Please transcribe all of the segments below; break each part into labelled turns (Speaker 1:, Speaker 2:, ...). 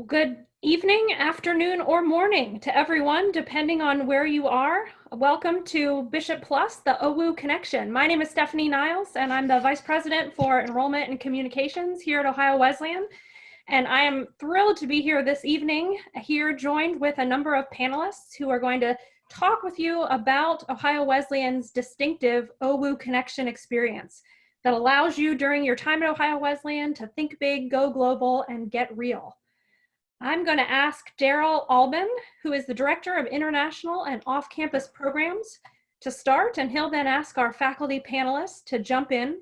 Speaker 1: Good evening, afternoon, or morning to everyone, depending on where you are. Welcome to Bishop Plus, the OWU Connection. My name is Stephanie Niles, and I'm the Vice President for Enrollment and Communications here at Ohio Wesleyan. And I am thrilled to be here this evening, here joined with a number of panelists who are going to talk with you about Ohio Wesleyan's distinctive OWU Connection experience that allows you during your time at Ohio Wesleyan to think big, go global, and get real. I'm going to ask Darrell Albon, who is the Director of International and Off-Campus Programs, to start, and he'll then ask our faculty panelists to jump in.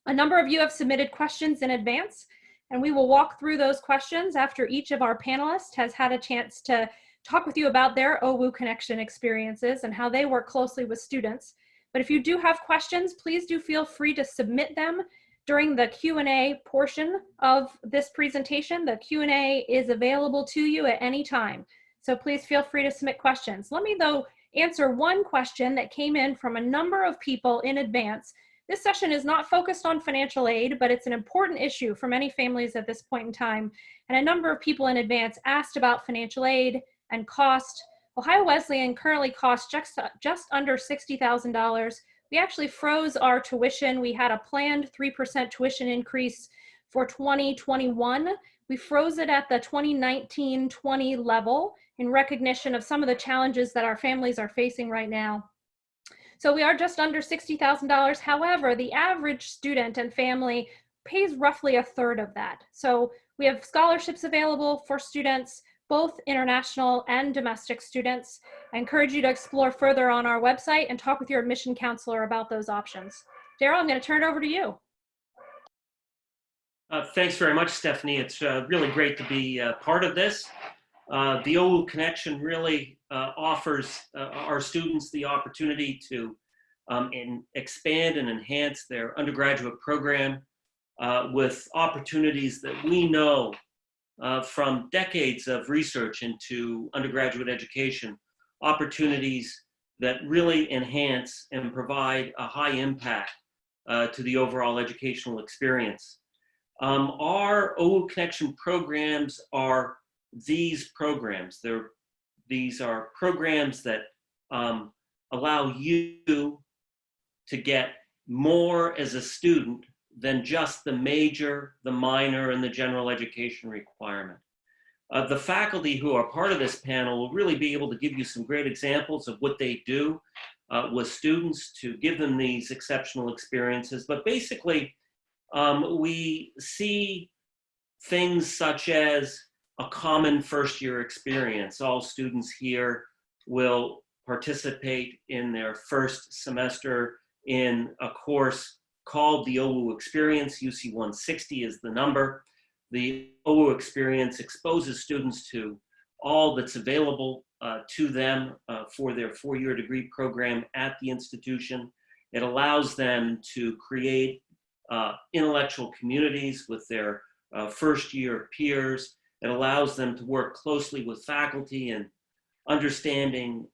Speaker 1: A number of you have submitted questions in advance, and we will walk through those questions after each of our panelists has had a chance to talk with you about their OWU Connection experiences and how they work closely with students. But if you do have questions, please do feel free to submit them during the Q&A portion of this presentation. The Q&A is available to you at any time, so please feel free to submit questions. Let me, though, answer one question that came in from a number of people in advance. This session is not focused on financial aid, but it's an important issue for many families at this point in time, and a number of people in advance asked about financial aid and cost. Ohio Wesleyan currently costs just under $60,000. We actually froze our tuition. We had a planned 3% tuition increase for 2021. We froze it at the 2019-20 level in recognition of some of the challenges that our families are facing right now. So we are just under $60,000. However, the average student and family pays roughly a third of that. So we have scholarships available for students, both international and domestic students. I encourage you to explore further on our website and talk with your admission counselor about those options. Darryl, I'm going to turn it over to you.
Speaker 2: Thanks very much, Stephanie. It's really great to be part of this. The OWU Connection really offers our students the opportunity to expand and enhance their undergraduate program with opportunities that we know from decades of research into undergraduate education, opportunities that really enhance and provide a high impact to the overall educational experience. Our OWU Connection programs are these programs. These are programs that allow you to get more as a student than just the major, the minor, and the general education requirement. The faculty who are part of this panel will really be able to give you some great examples of what they do with students to give them these exceptional experiences. But basically, we see things such as a common first-year experience. All students here will participate in their first semester in a course called the OWU Experience. UC 160 is the number. The OWU Experience exposes students to all that's available to them for their four-year degree program at the institution. It allows them to create intellectual communities with their first-year peers. It allows them to work closely with faculty and understanding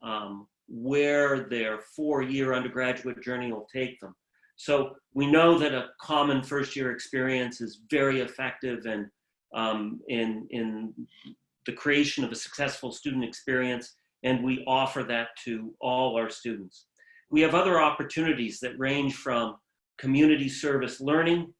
Speaker 2: where their four-year undergraduate journey will take them. So we know that a common first-year experience is very effective in the creation of a successful student experience, and we offer that to all our students. We have other opportunities that range from community service learning.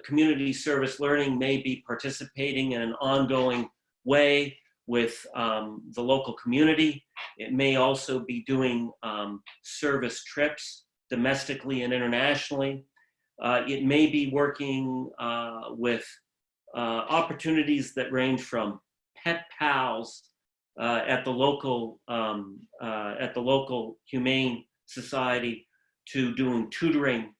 Speaker 2: Community service learning may be participating in an ongoing way with the local community. It may also be doing service trips domestically and internationally. It may be working with opportunities that range from pet pals at the local humane society to doing tutoring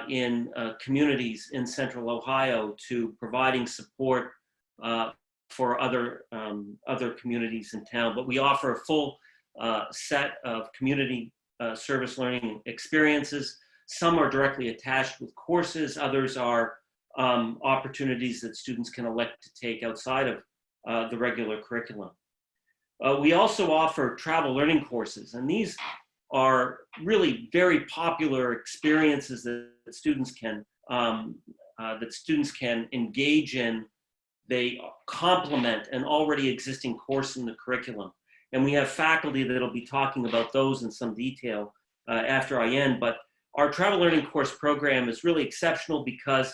Speaker 2: in communities in Central Ohio to providing support for other communities in town. But we offer a full set of community service learning experiences. Some are directly attached with courses. Others are opportunities that students can elect to take outside of the regular curriculum. We also offer travel learning courses, and these are really very popular experiences that students can engage in they complement an already existing course in the curriculum. And we have faculty that'll be talking about those in some detail after I end. But our travel learning course program is really exceptional because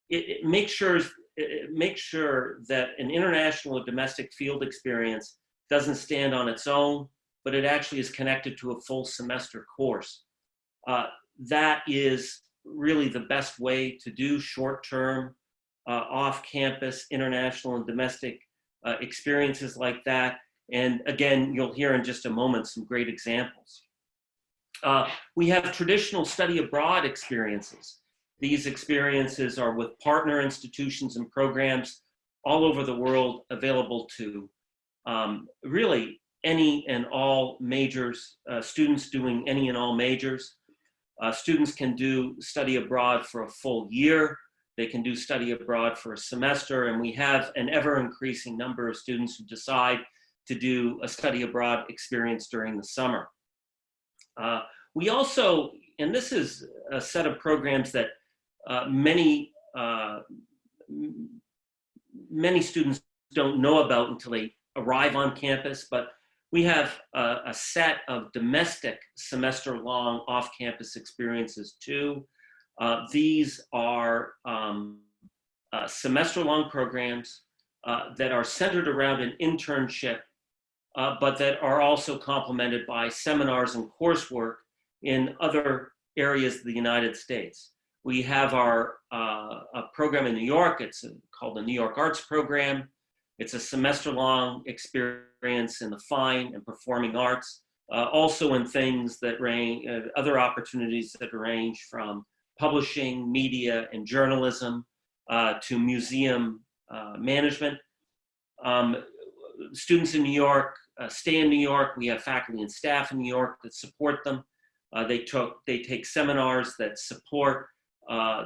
Speaker 2: it makes sure that an international or domestic field experience doesn't stand on its own, but it actually is connected to a full semester course. That is really the best way to do short-term, off-campus, international and domestic experiences like that. And again, you'll hear in just a moment some great examples. We have traditional study abroad experiences. These experiences are with partner institutions and programs all over the world, available to really any and all majors, students doing any and all majors. Students can do study abroad for a full year. They can do study abroad for a semester, and we have an ever-increasing number of students who decide to do a study abroad experience during the summer. We also, and this is a set of programs that many students don't know about until they arrive on campus, but we have a set of domestic semester-long off-campus experiences too. These are semester-long programs that are centered around an internship, but that are also complemented by seminars and coursework in other areas of the United States. We have a program in New York. It's called the New York Arts Program. It's a semester-long experience in the fine and performing arts, also in things that range, other opportunities that range from publishing, media, and journalism to museum management. Students in New York stay in New York. We have faculty and staff in New York that support them. They take seminars that support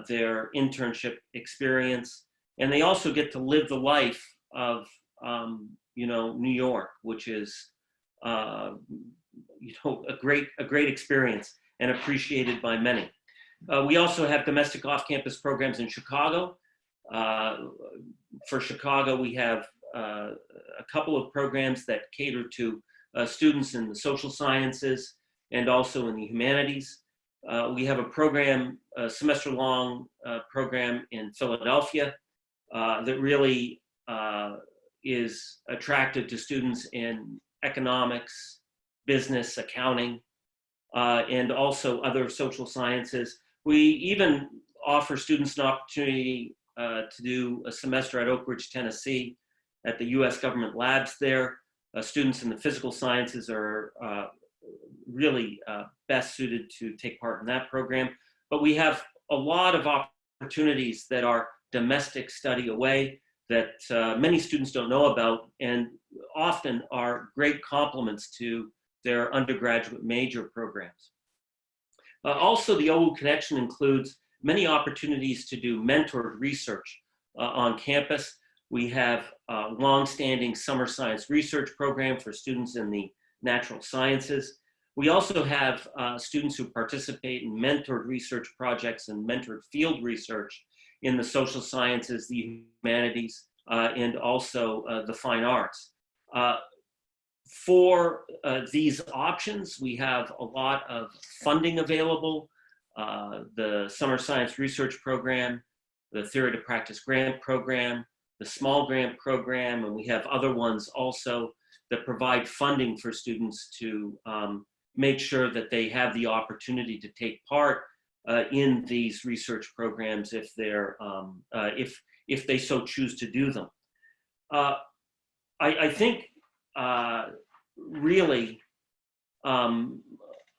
Speaker 2: their internship experience, and they also get to live the life of New York, which is a great experience and appreciated by many. We also have domestic off-campus programs in Chicago. For Chicago, we have a couple of programs that cater to students in the social sciences and also in the humanities. We have a program, a semester-long program in Philadelphia that really is attractive to students in economics, business, accounting, and also other social sciences. We even offer students an opportunity to do a semester at Oak Ridge, Tennessee, at the U.S. government labs there. Students in the physical sciences are really best suited to take part in that program. But we have a lot of opportunities that are domestic study away that many students don't know about, and often are great complements to their undergraduate major programs. Also, the OWU Connection includes many opportunities to do mentored research on campus. We have a long-standing summer science research program for students in the natural sciences. We also have students who participate in mentored research projects and mentored field research in the social sciences, the humanities, and also the fine arts. For these options, we have a lot of funding available. The Summer Science Research Program, the Theory to Practice Grant Program, the Small Grant Program, and we have other ones also that provide funding for students to make sure that they have the opportunity to take part in these research programs if they're if they so choose to do them. I think really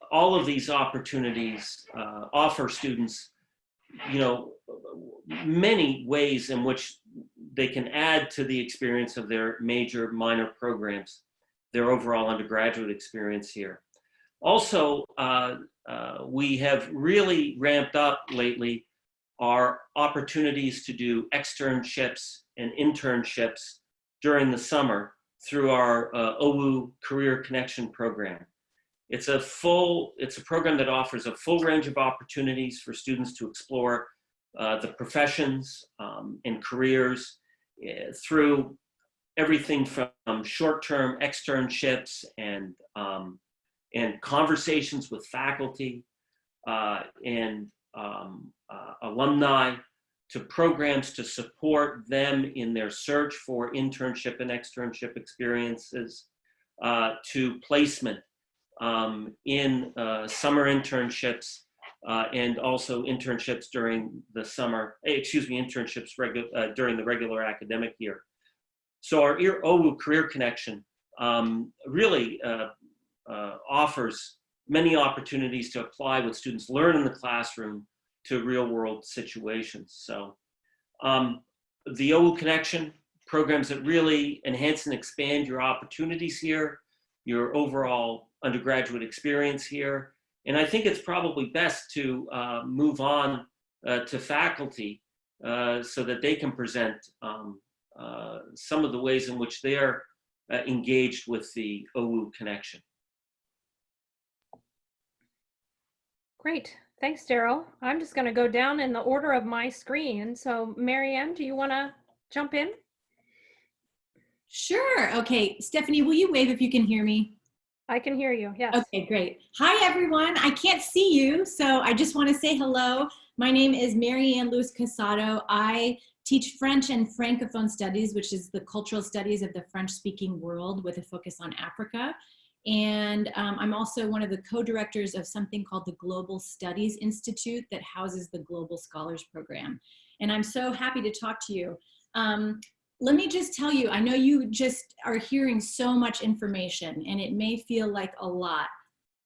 Speaker 2: all of these opportunities offer students, many ways in which they can add to the experience of their major minor programs, their overall undergraduate experience here. Also, we have really ramped up lately our opportunities to do externships and internships during the summer through our OWU Career Connection program. It's a program that offers a full range of opportunities for students to explore the professions and careers through everything from short-term externships and conversations with faculty and alumni, to programs to support them in their search for internship and externship experiences, to placement in summer internships and also internships during the summer, internships during the regular academic year. So our OWU Career Connection really offers many opportunities to apply what students learn in the classroom to real world situations. So the OWU Connection programs that really enhance and expand your opportunities here, your overall undergraduate experience here. And I think it's probably best to move on to faculty so that they can present some of the ways in which they're engaged with the OWU Connection.
Speaker 1: Great. Thanks, Darryl. I'm just going to go down in the order of my screen. So, Marianne, do you want to jump in?
Speaker 3: Sure. Okay. Stephanie, will you wave if you can hear me?
Speaker 1: I can hear you. Yes.
Speaker 3: Okay, great. Hi, everyone. I can't see you, so I just want to say hello. My name is Marianne Lewis Casado. I teach French and Francophone studies, which is the cultural studies of the French-speaking world with a focus on Africa. And I'm also one of the co-directors of something called the Global Studies Institute that houses the Global Scholars Program. And I'm so happy to talk to you. Let me just tell you, I know you just are hearing so much information and it may feel like a lot,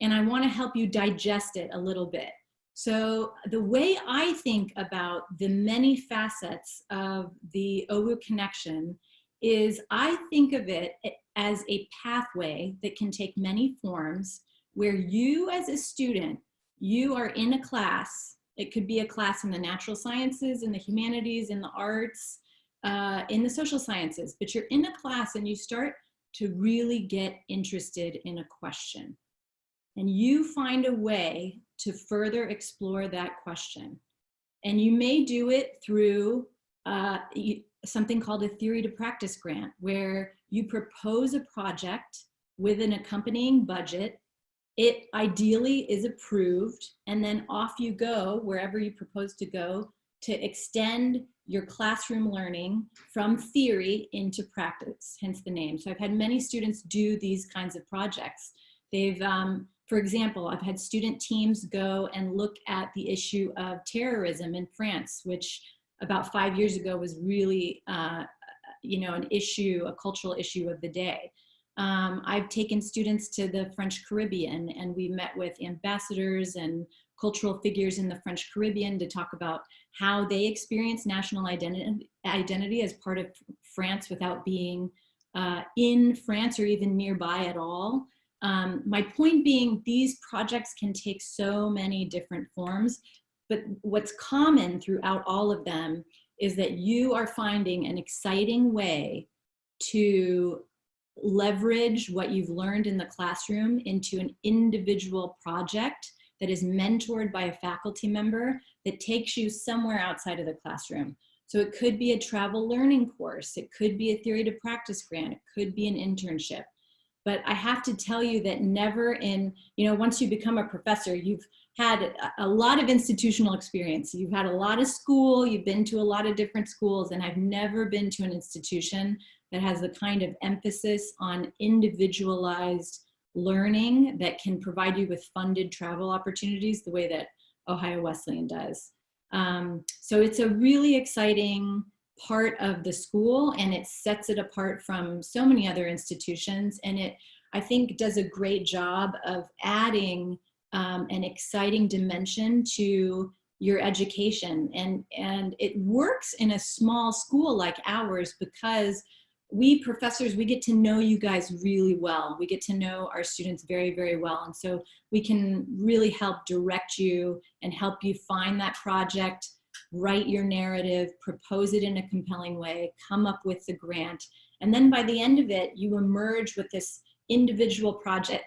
Speaker 3: and I want to help you digest it a little bit. So the way I think about the many facets of the OWU Connection is I think of it as a pathway that can take many forms, where you as a student, you are in a class. It could be a class in the natural sciences, in the humanities, in the arts, in the social sciences, but you're in a class and you start to really get interested in a question. And you find a way to further explore that question. And you may do it through something called a theory to practice grant, where you propose a project with an accompanying budget. It ideally is approved, and then off you go wherever you propose to go to extend your classroom learning from theory into practice, hence the name. So I've had many students do these kinds of projects. They've, for example, I've had student teams go and look at the issue of terrorism in France, which about 5 years ago was really, an issue, a cultural issue of the day. I've taken students to the French Caribbean, and we met with ambassadors and cultural figures in the French Caribbean to talk about how they experience national identity as part of France without being in France or even nearby at all. My point being, these projects can take so many different forms, but what's common throughout all of them is that you are finding an exciting way to leverage what you've learned in the classroom into an individual project that is mentored by a faculty member that takes you somewhere outside of the classroom. So it could be a travel learning course, it could be a theory to practice grant, it could be an internship. But I have to tell you that never in, once you become a professor, you've had a lot of institutional experience. You've had a lot of school, you've been to a lot of different schools, and I've never been to an institution that has the kind of emphasis on individualized learning that can provide you with funded travel opportunities the way that Ohio Wesleyan does. So it's a really exciting part of the school, and it sets it apart from so many other institutions, and it, I think, does a great job of adding an exciting dimension to your education. And it works in a small school like ours because we professors, we get to know you guys really well. We get to know our students very, very well. And so we can really help direct you and help you find that project, write your narrative, propose it in a compelling way, come up with the grant. And then by the end of it, you emerge with this individual project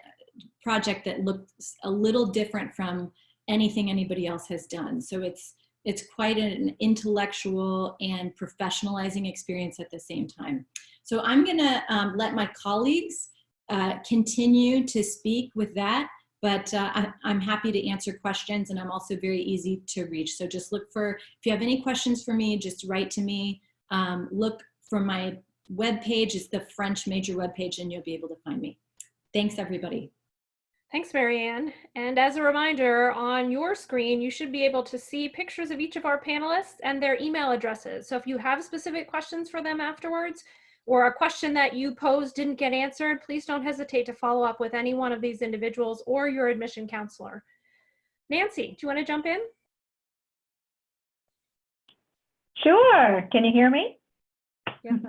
Speaker 3: that looks a little different from anything anybody else has done. So it's it's quite an intellectual and professionalizing experience at the same time. So I'm gonna let my colleagues continue to speak with that, but I'm happy to answer questions, and I'm also very easy to reach. So just look for, if you have any questions for me, just write to me. Look for my webpage, it's the French major webpage, and you'll be able to find me. Thanks, everybody.
Speaker 1: Thanks, Marianne. And as a reminder, on your screen, you should be able to see pictures of each of our panelists and their email addresses. So if you have specific questions for them afterwards, or a question that you posed didn't get answered, please don't hesitate to follow up with any one of these individuals or your admission counselor. Nancy, do you want to jump in?
Speaker 4: Sure. Can you hear me?
Speaker 1: Yes.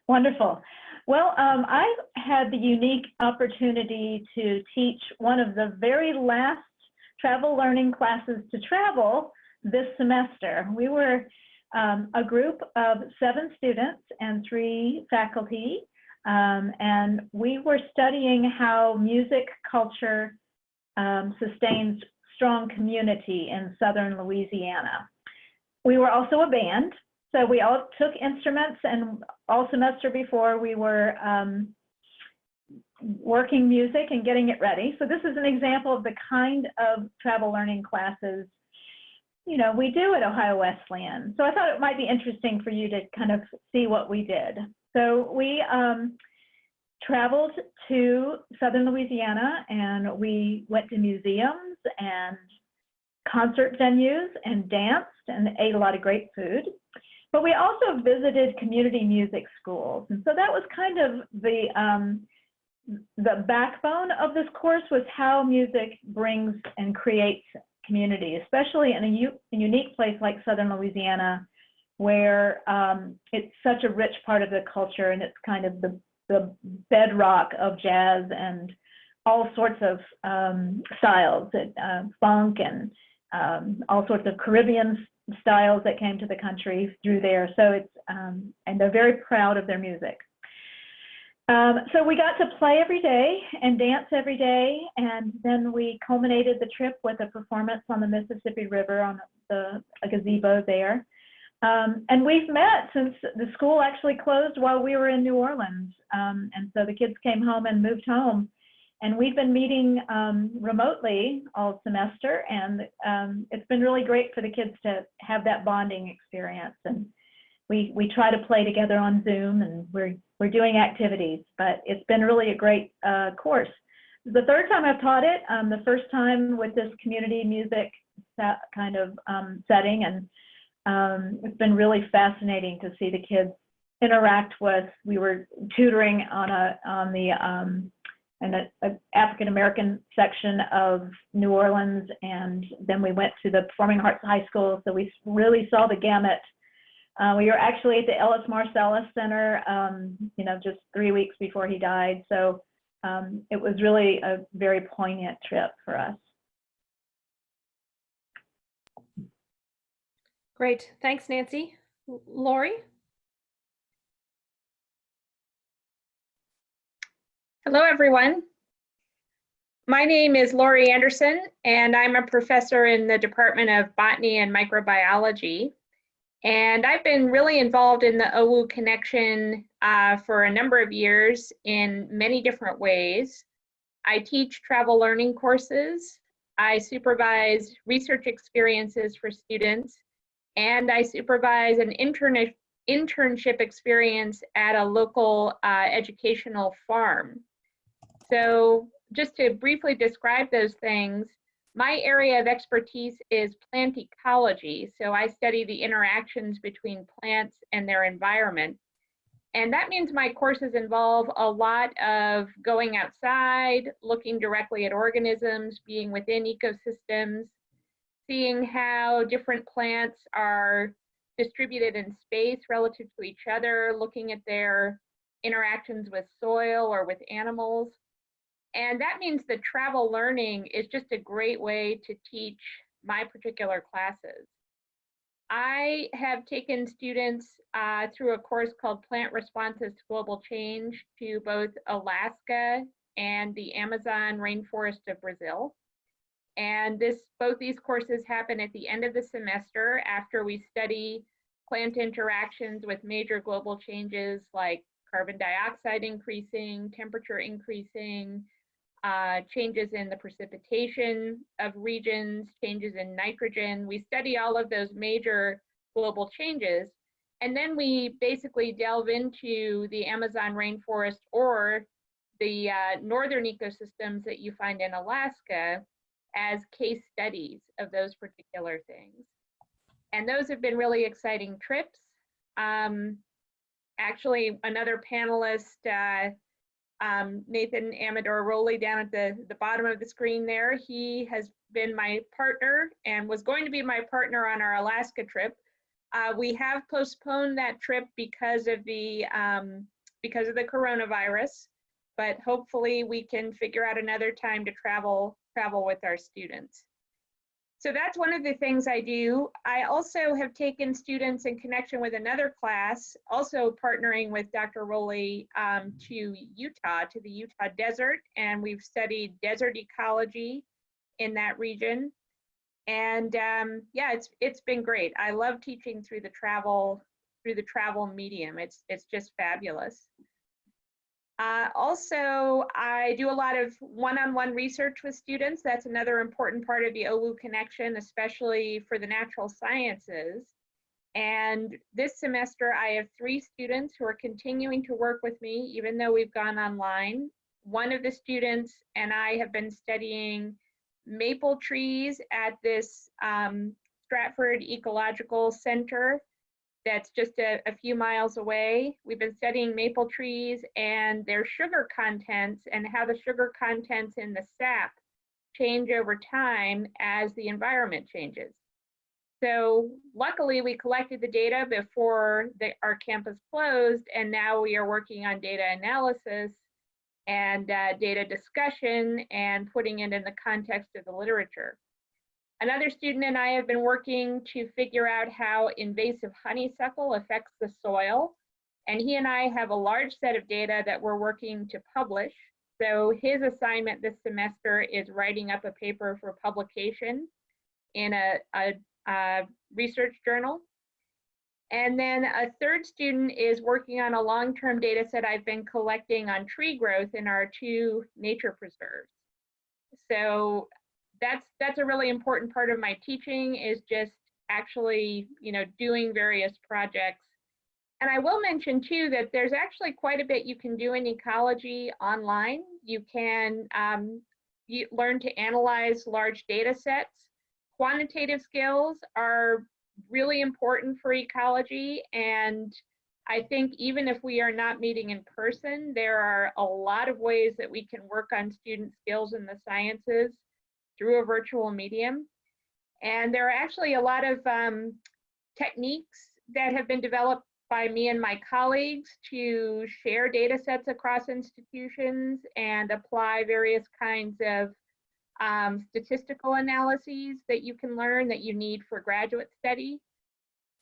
Speaker 4: Wonderful. Well, I had the unique opportunity to teach one of the very last travel learning classes to travel this semester. We were a group of 7 students and 3 faculty, and we were studying how music culture sustains strong community in southern Louisiana. We were also a band, so we all took instruments, and all semester before we were working music and getting it ready. So this is an example of the kind of travel learning classes, you know, we do at Ohio Wesleyan. So I thought it might be interesting for you to kind of see what we did. So we traveled to southern Louisiana, and we went to museums and concert venues and danced and ate a lot of great food. But we also visited community music schools. And so that was kind of the backbone of this course, was how music brings and creates community, especially in a unique place like southern Louisiana, where it's such a rich part of the culture, and it's kind of the bedrock of jazz and all sorts of styles, funk and all sorts of Caribbean styles that came to the country through there. So it's, and they're very proud of their music. So we got to play every day and dance every day, and then we culminated the trip with a performance on the Mississippi River on a gazebo there. And we've met since the school actually closed while we were in New Orleans. And so the kids came home and moved home. And we've been meeting remotely all semester, and it's been really great for the kids to have that bonding experience. And we try to play together on Zoom, and we're doing activities, but it's been really a great course. The 3rd time I've taught it, the first time with this community music kind of setting, and it's been really fascinating to see the kids interact with. We were tutoring on the African-American section of New Orleans, and then we went to the Performing Arts High School, so we really saw the gamut. We were actually at the Ellis Marcellus Center, you know, just 3 weeks before he died, so it was really a very poignant trip for us.
Speaker 1: Great, thanks, Nancy. Lori?
Speaker 5: Hello, everyone. My name is Lori Anderson, and I'm a professor in the Department of Botany and Microbiology. And I've been really involved in the OWU Connection for a number of years in many different ways. I teach travel learning courses, I supervise research experiences for students, and I supervise an internship experience at a local educational farm. So just to briefly describe those things, my area of expertise is plant ecology. So I study the interactions between plants and their environment. And that means my courses involve a lot of going outside, looking directly at organisms, being within ecosystems, seeing how different plants are distributed in space relative to each other, looking at their interactions with soil or with animals. And that means that travel learning is just a great way to teach my particular classes. I have taken students through a course called Plant Responses to Global Change to both Alaska and the Amazon rainforest of Brazil. And both these courses happen at the end of the semester after we study plant interactions with major global changes like carbon dioxide increasing, temperature increasing, changes in the precipitation of regions, changes in nitrogen. We study all of those major global changes. And then we basically delve into the Amazon rainforest or the northern ecosystems that you find in Alaska as case studies of those particular things. And those have been really exciting trips. Actually, another panelist, Nathan Amador Rowley down at the bottom of the screen there, he has been my partner and was going to be my partner on our Alaska trip. We have postponed that trip because of the coronavirus, but hopefully we can figure out another time to travel with our students. So that's one of the things I do. I also have taken students in connection with another class, also partnering with Dr. Rowley, to Utah, to the Utah desert, and we've studied desert ecology in that region. And yeah, it's been great. I love teaching through the travel medium. It's just fabulous. Also, I do a lot of one-on-one research with students. That's another important part of the OWU Connection, especially for the natural sciences. And this semester, I have 3 students who are continuing to work with me, even though we've gone online. One of the students and I have been studying maple trees at this Stratford Ecological Center that's just a few miles away. We've been studying maple trees and their sugar contents and how the sugar contents in the sap change over time as the environment changes. So luckily we collected the data before our campus closed, and now we are working on data analysis and data discussion and putting it in the context of the literature. Another student and I have been working to figure out how invasive honeysuckle affects the soil. And he and I have a large set of data that we're working to publish. So his assignment this semester is writing up a paper for publication in a research journal. And then a third student is working on a long-term data set I've been collecting on tree growth in our 2 nature preserves. So that's a really important part of my teaching, is just actually, doing various projects. And I will mention too that there's actually quite a bit you can do in ecology online. You can learn to analyze large data sets. Quantitative skills are really important for ecology, and I think even if we are not meeting in person, there are a lot of ways that we can work on student skills in the sciences through a virtual medium. And there are actually a lot of techniques that have been developed by me and my colleagues to share data sets across institutions and apply various kinds of statistical analyses that you can learn that you need for graduate study.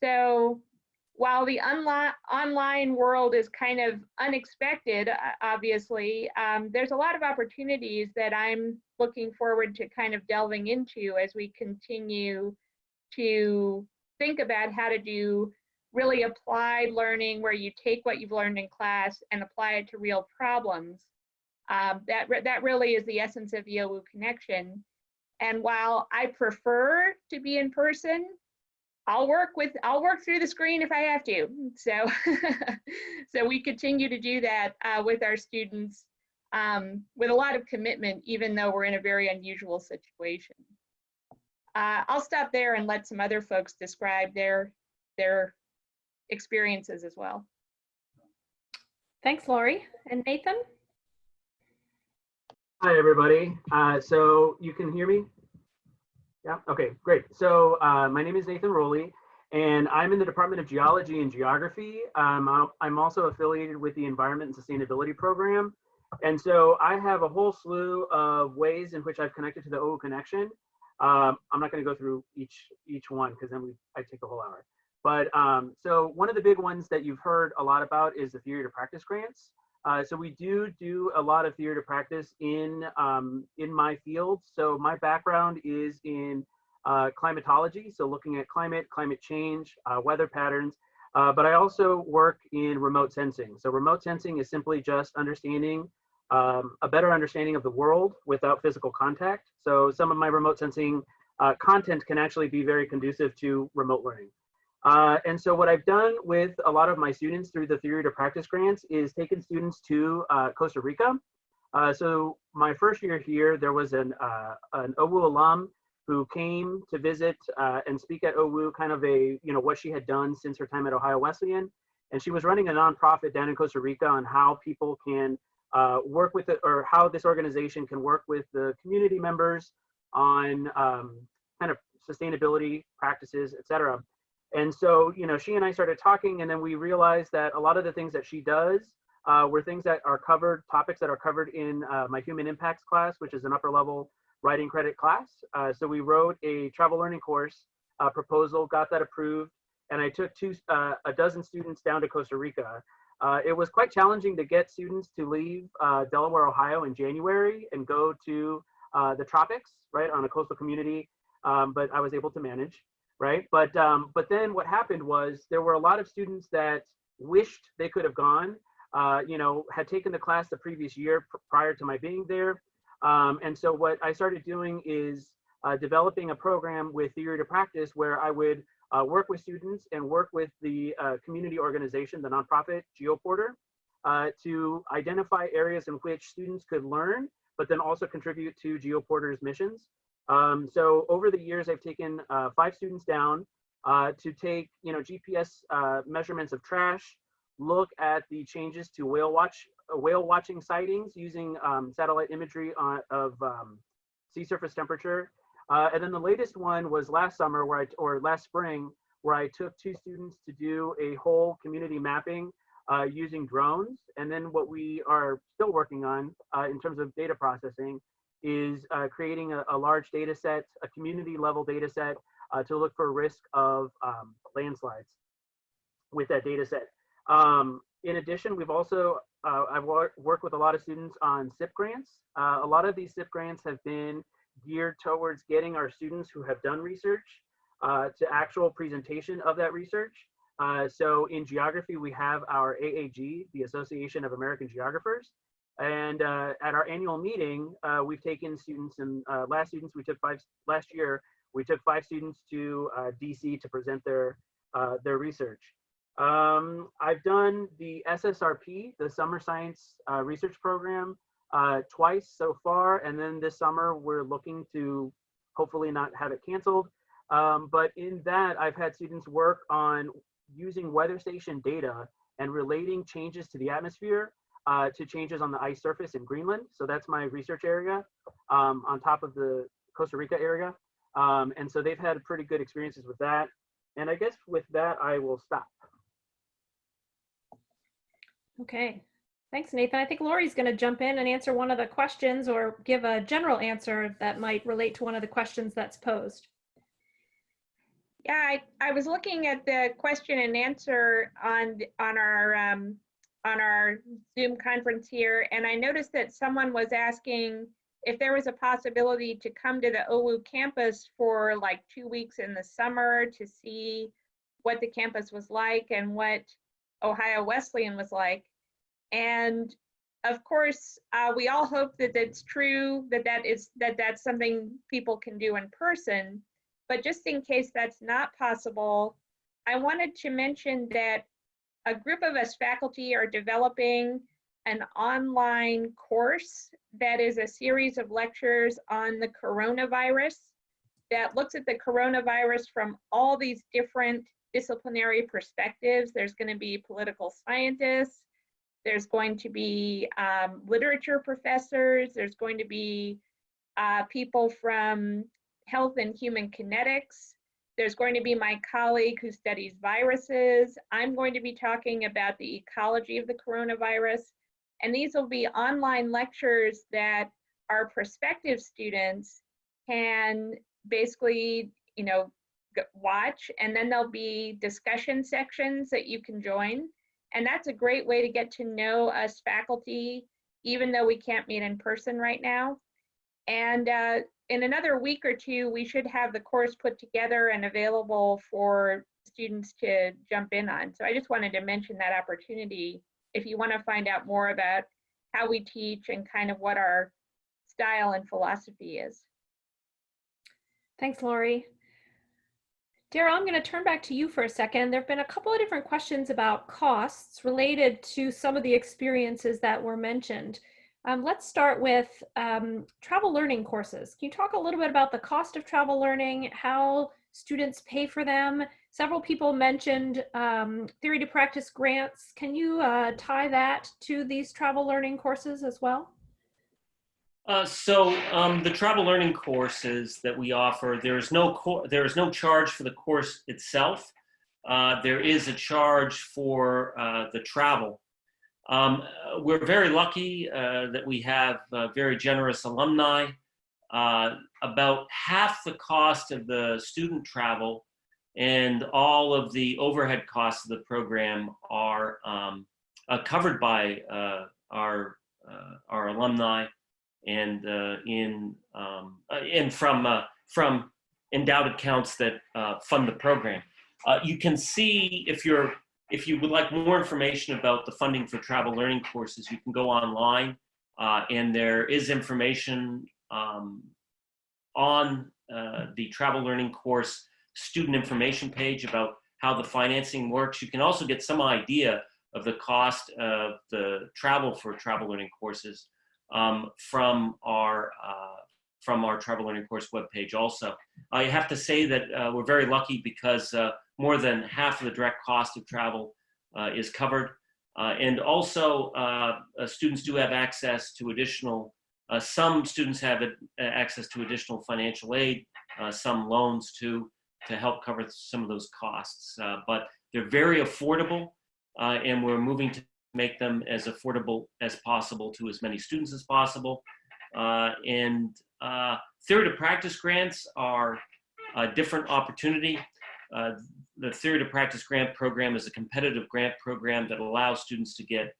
Speaker 5: So while the online world is kind of unexpected, obviously, there's a lot of opportunities that I'm looking forward to kind of delving into as we continue to think about how to do really applied learning, where you take what you've learned in class and apply it to real problems. That really is the essence of the OWU Connection. And while I prefer to be in person, I'll work through the screen if I have to. So, so we continue to do that with our students with a lot of commitment, even though we're in a very unusual situation. I'll stop there and let some other folks describe their experiences as well.
Speaker 1: Thanks, Lori. And Nathan?
Speaker 6: Hi, everybody. So you can hear me? Yeah, okay, great. So my name is Nathan Rowley, and I'm in the Department of Geology and Geography. I'm also affiliated with the Environment and Sustainability Program. And so I have a whole slew of ways in which I've connected to the OWU Connection. I'm not gonna go through each one because then I'd take a whole hour. But so one of the big ones that you've heard a lot about is the theory to practice grants. So we do a lot of theory to practice in my field. So my background is in climatology, so looking at climate change, weather patterns, but I also work in remote sensing. So remote sensing is simply just understanding, a better understanding of the world without physical contact. So some of my remote sensing content can actually be very conducive to remote learning. And so what I've done with a lot of my students through the Theory to Practice grants is taken students to Costa Rica. So my first year here, there was an OWU alum who came to visit and speak at OWU, kind of what she had done since her time at Ohio Wesleyan. And she was running a nonprofit down in Costa Rica on how people can work with it, or how this organization can work with the community members on kind of sustainability practices, et cetera. And so, she and I started talking, and then we realized that a lot of the things that she does were things that are covered, topics that are covered in my human impacts class, which is an upper level writing credit class. So we wrote a travel learning course proposal, got that approved, and I took a dozen students down to Costa Rica. It was quite challenging to get students to leave Delaware, Ohio in January and go to the tropics, right, on a coastal community, but I was able to manage. Right, but then what happened was there were a lot of students that wished they could have gone, had taken the class the previous year prior to my being there, and so what I started doing is developing a program with Theory to Practice, where I would work with students and work with the community organization, the nonprofit GeoPorter, to identify areas in which students could learn, but then also contribute to GeoPorter's missions. So over the years, I've taken 5 students down to take, GPS measurements of trash, look at the changes to whale watching sightings using satellite imagery of sea surface temperature. And then the latest one was last summer, last spring, where I took 2 students to do a whole community mapping using drones. And then what we are still working on in terms of data processing is creating a large data set, a community level data set to look for risk of landslides with that data set. In addition, we've also, I've worked with a lot of students on SIP grants. A lot of these SIP grants have been geared towards getting our students who have done research to actual presentation of that research. So in geography, we have our AAG, the Association of American Geographers. And at our annual meeting, we've taken students, and last year, we took 5 students to DC to present their research. I've done the SSRP, the Summer Science Research Program, twice so far, and then this summer we're looking to hopefully not have it canceled. But in that, I've had students work on using weather station data and relating changes to the atmosphere to changes on the ice surface in Greenland. So that's my research area on top of the Costa Rica area. And so they've had pretty good experiences with that. And I guess with that, I will stop.
Speaker 1: Okay, thanks, Nathan. I think Lori's going to jump in and answer one of the questions, or give a general answer that might relate to one of the questions that's posed.
Speaker 5: Yeah, I was looking at the question and answer on our Zoom conference here, and I noticed that someone was asking if there was a possibility to come to the OWU campus for like 2 weeks in the summer to see what the campus was like and what Ohio Wesleyan was like. And of course, we all hope that that's true, that's something people can do in person. But just in case that's not possible, I wanted to mention that a group of us faculty are developing an online course that is a series of lectures on the coronavirus that looks at the coronavirus from all these different disciplinary perspectives. There's going to be political scientists, there's going to be literature professors, there's going to be people from health and human kinetics. There's going to be my colleague who studies viruses. I'm going to be talking about the ecology of the coronavirus. And these will be online lectures that our prospective students can basically, watch. And then there'll be discussion sections that you can join. And that's a great way to get to know us faculty, even though we can't meet in person right now. And in another week or two, we should have the course put together and available for students to jump in on. So I just wanted to mention that opportunity if you want to find out more about how we teach and kind of what our style and philosophy is.
Speaker 1: Thanks, Lori. Darrell, I'm going to turn back to you for a second. There have been a couple of different questions about costs related to some of the experiences that were mentioned. Let's start with travel learning courses. Can you talk a little bit about the cost of travel learning, how students pay for them? Several people mentioned theory to practice grants. Can you tie that to these travel learning courses as well?
Speaker 2: The travel learning courses that we offer, there is no charge for the course itself. There is a charge for the travel. We're very lucky that we have very generous alumni. About half the cost of the student travel and all of the overhead costs of the program are covered by our alumni and from endowed accounts that fund the program. You can see if you would like more information about the funding for travel learning courses, you can go online and there is information on the travel learning course student information page about how the financing works. You can also get some idea of the cost of the travel for travel learning courses from our travel learning course webpage also. I have to say that we're very lucky because more than half of the direct cost of travel is covered. And also students do have access to additional, some students have access to additional financial aid, some loans too, to help cover some of those costs. But they're very affordable and we're moving to make them as affordable as possible to as many students as possible. Theory to practice grants are a different opportunity. The Theory to Practice grant program is a competitive grant program that allows students to get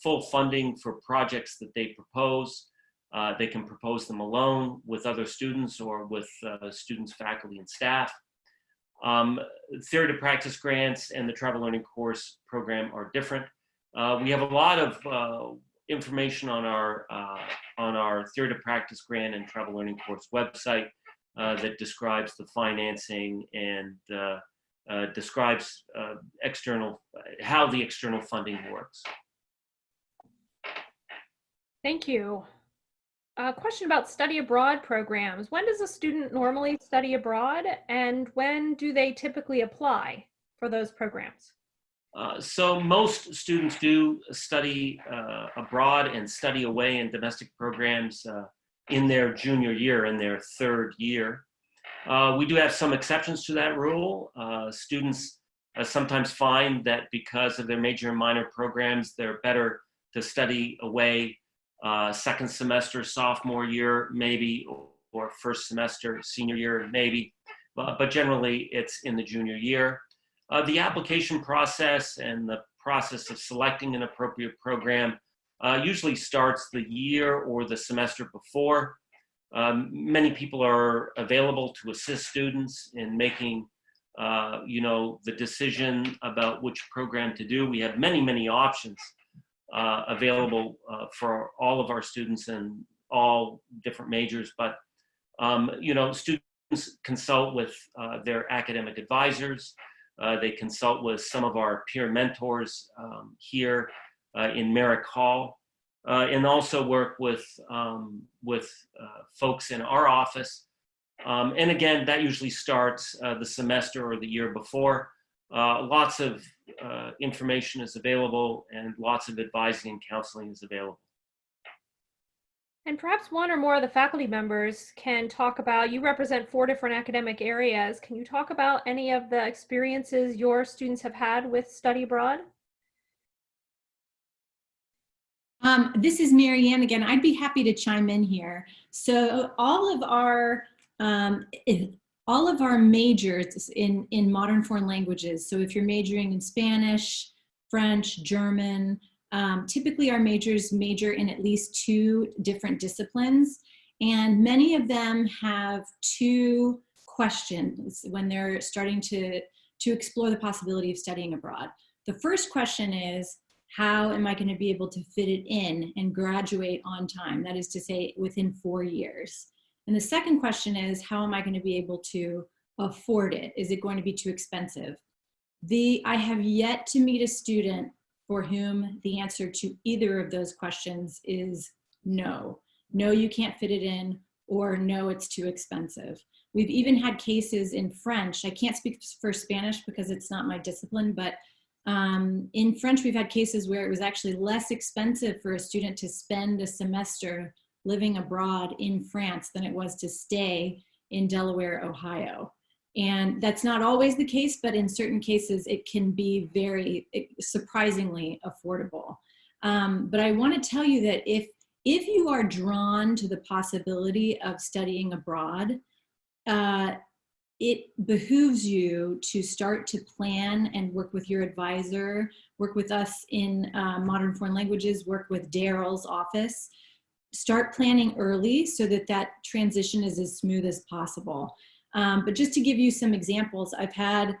Speaker 2: full funding for projects that they propose. They can propose them alone with other students or with students, faculty, and staff. Theory to Practice grants and the Travel Learning Course program are different. We have a lot of information on our Theory to Practice grant and Travel Learning Course website that describes the financing and describes how the external funding works.
Speaker 1: Thank you. A question about study abroad programs. When does a student normally study abroad and when do they typically apply for those programs?
Speaker 2: So most students do study abroad and study away in domestic programs in their junior year, in their third year. We do have some exceptions to that rule. Students sometimes find that because of their major and minor programs, they're better to study away second semester, sophomore year, maybe, or first semester, senior year, maybe. But generally, it's in the junior year. The application process and the process of selecting an appropriate program usually starts the year or the semester before. Many people are available to assist students in making, the decision about which program to do. We have many, many options available for all of our students in all different majors. But, students consult with their academic advisors. They consult with some of our peer mentors here in Merrick Hall, and also work with folks in our office. And again, that usually starts the semester or the year before. Lots of information is available and lots of advising and counseling is available.
Speaker 1: And perhaps one or more of the faculty members can talk about, you represent 4 different academic areas. Can you talk about any of the experiences your students have had with study abroad?
Speaker 3: This is Mary Ann again. I'd be happy to chime in here. So all of our majors in modern foreign languages. So if you're majoring in Spanish, French, German. Typically our majors major in at least 2 different disciplines, and many of them have 2 questions when they're starting to explore the possibility of studying abroad. The first question is, how am I going to be able to fit it in and graduate on time? That is to say, within 4 years. And the second question is, how am I going to be able to afford it? Is it going to be too expensive? I have yet to meet a student for whom the answer to either of those questions is no. No, you can't fit it in, or no, it's too expensive. We've even had cases in French. I can't speak for Spanish because it's not my discipline, but in French, we've had cases where it was actually less expensive for a student to spend a semester living abroad in France than it was to stay in Delaware, Ohio. And that's not always the case, but in certain cases, it can be very surprisingly affordable. But I want to tell you that if you are drawn to the possibility of studying abroad, it behooves you to start to plan and work with your advisor, work with us in Modern Foreign Languages, work with Darrell's office. Start planning early so that that transition is as smooth as possible. But just to give you some examples, I have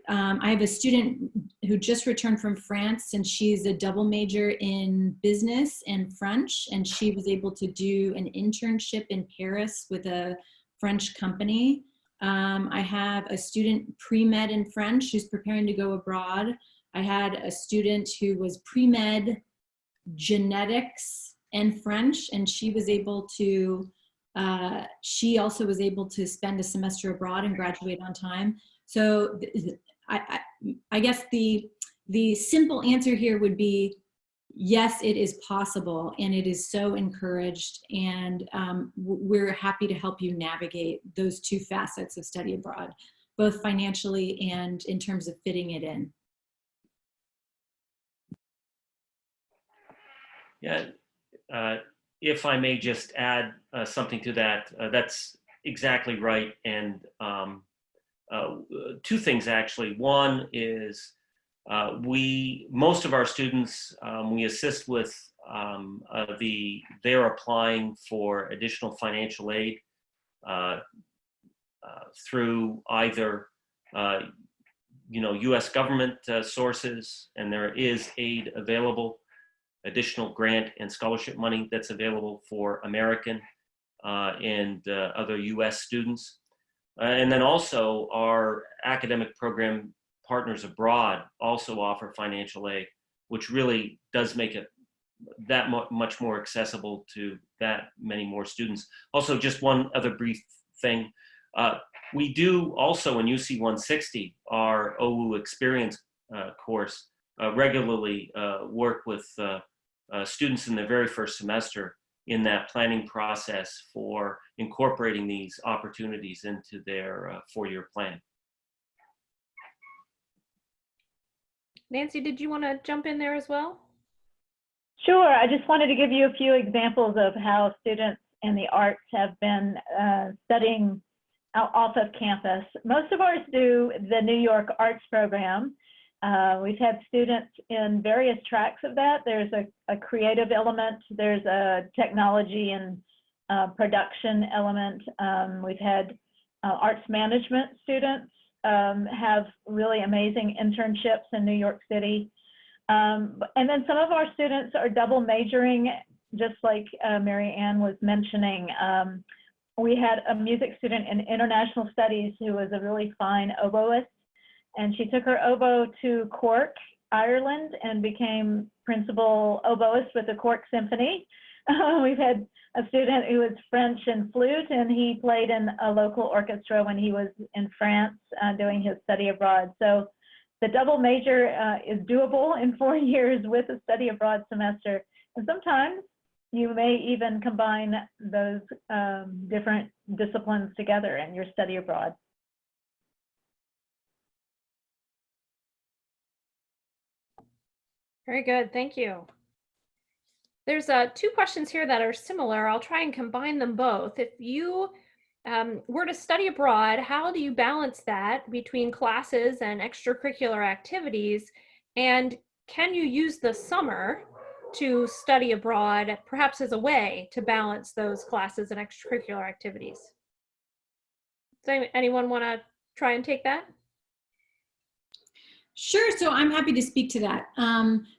Speaker 3: a student who just returned from France, and she's a double major in business and French, and she was able to do an internship in Paris with a French company. I have a student pre-med in French who's preparing to go abroad. I had a student who was pre-med genetics and French, and she was able to, she also was able to spend a semester abroad and graduate on time. So I guess the simple answer here would be, yes, it is possible, and it is so encouraged, and we're happy to help you navigate those 2 facets of study abroad, both financially and in terms of fitting it in.
Speaker 2: Yeah, if I may just add something to that, that's exactly right. And 2 things actually. One is most of our students, we assist with they're applying for additional financial aid through either U.S. government sources, and there is aid available, additional grant and scholarship money that's available for American and other U.S. students. And then also our academic program partners abroad also offer financial aid, which really does make it that much more accessible to that many more students. Also, just one other brief thing. We do also in UC 160, our OWU Experience course, regularly work with students in their very first semester in that planning process for incorporating these opportunities into their 4-year plan.
Speaker 1: Nancy, did you want to jump in there as well?
Speaker 4: Sure. I just wanted to give you a few examples of how students in the arts have been studying off of campus. Most of ours do the New York Arts Program. We've had students in various tracks of that. There's a creative element, there's a technology and production element. We've had arts management students have really amazing internships in New York City. And then some of our students are double majoring, just like Mary Ann was mentioning. We had a music student in international studies who was a really fine oboist, and she took her oboe to Cork, Ireland, and became principal oboist with the Cork Symphony. We've had a student who was French and flute, and he played in a local orchestra when he was in France doing his study abroad. So the double major is doable in 4 years with a study abroad semester. And sometimes you may even combine those different disciplines together in your study abroad.
Speaker 1: Very good, thank you. There's 2 questions here that are similar. I'll try and combine them both. If you were to study abroad, how do you balance that between classes and extracurricular activities? And can you use the summer to study abroad, perhaps as a way to balance those classes and extracurricular activities? Does anyone want to try and take that?
Speaker 3: Sure, so I'm happy to speak to that.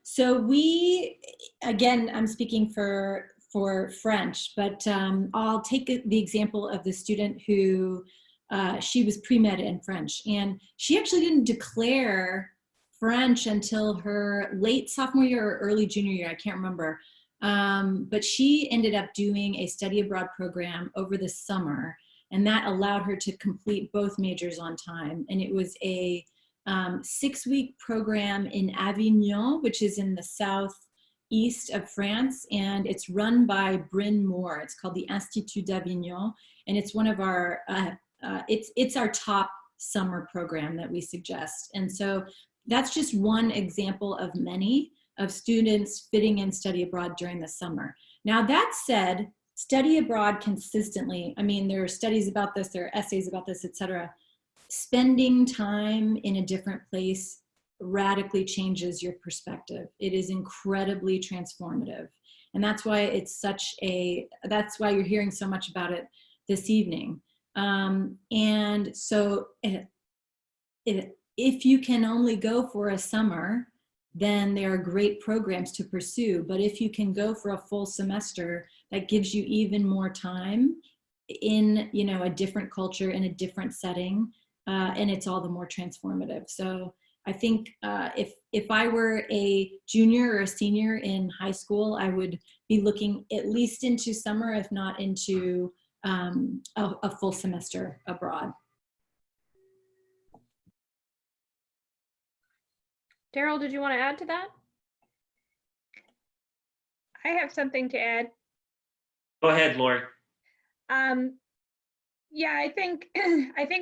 Speaker 3: So we, again, I'm speaking for French, but I'll take the example of the student who, she was pre-med in French, and she actually didn't declare French until her late sophomore year or early junior year, I can't remember. But she ended up doing a study abroad program over the summer, and that allowed her to complete both majors on time. And it was a 6-week program in Avignon, which is in the southeast of France, and it's run by Bryn Moore. It's called the Institut d'Avignon, and it's one of our, it's our top summer program that we suggest. And so that's just one example of many of students fitting in study abroad during the summer. Now that said, study abroad consistently, I mean, there are studies about this, there are essays about this, etc. Spending time in a different place radically changes your perspective. It is incredibly transformative. And that's why it's such a, that's why you're hearing so much about it this evening. And so if you can only go for a summer, then there are great programs to pursue. But if you can go for a full semester, that gives you even more time in, you know, a different culture, in a different setting, and it's all the more transformative. So I think if I were a junior or a senior in high school, I would be looking at least into summer, if not into a full semester abroad.
Speaker 1: Darryl, did you want to add to that?
Speaker 5: I have something to add.
Speaker 2: Go ahead, Lori.
Speaker 5: Yeah, I think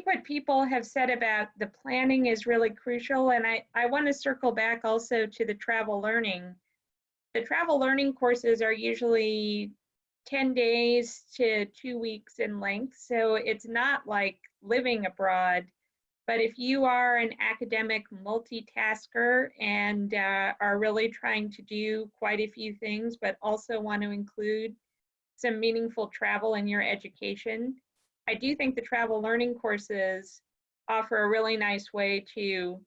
Speaker 5: what people have said about the planning is really crucial, and I want to circle back also to the travel learning. The travel learning courses are usually 10 days to 2 weeks in length, so it's not like living abroad. But if you are an academic multitasker and are really trying to do quite a few things, but also want to include some meaningful travel in your education, I do think the travel learning courses offer a really nice way to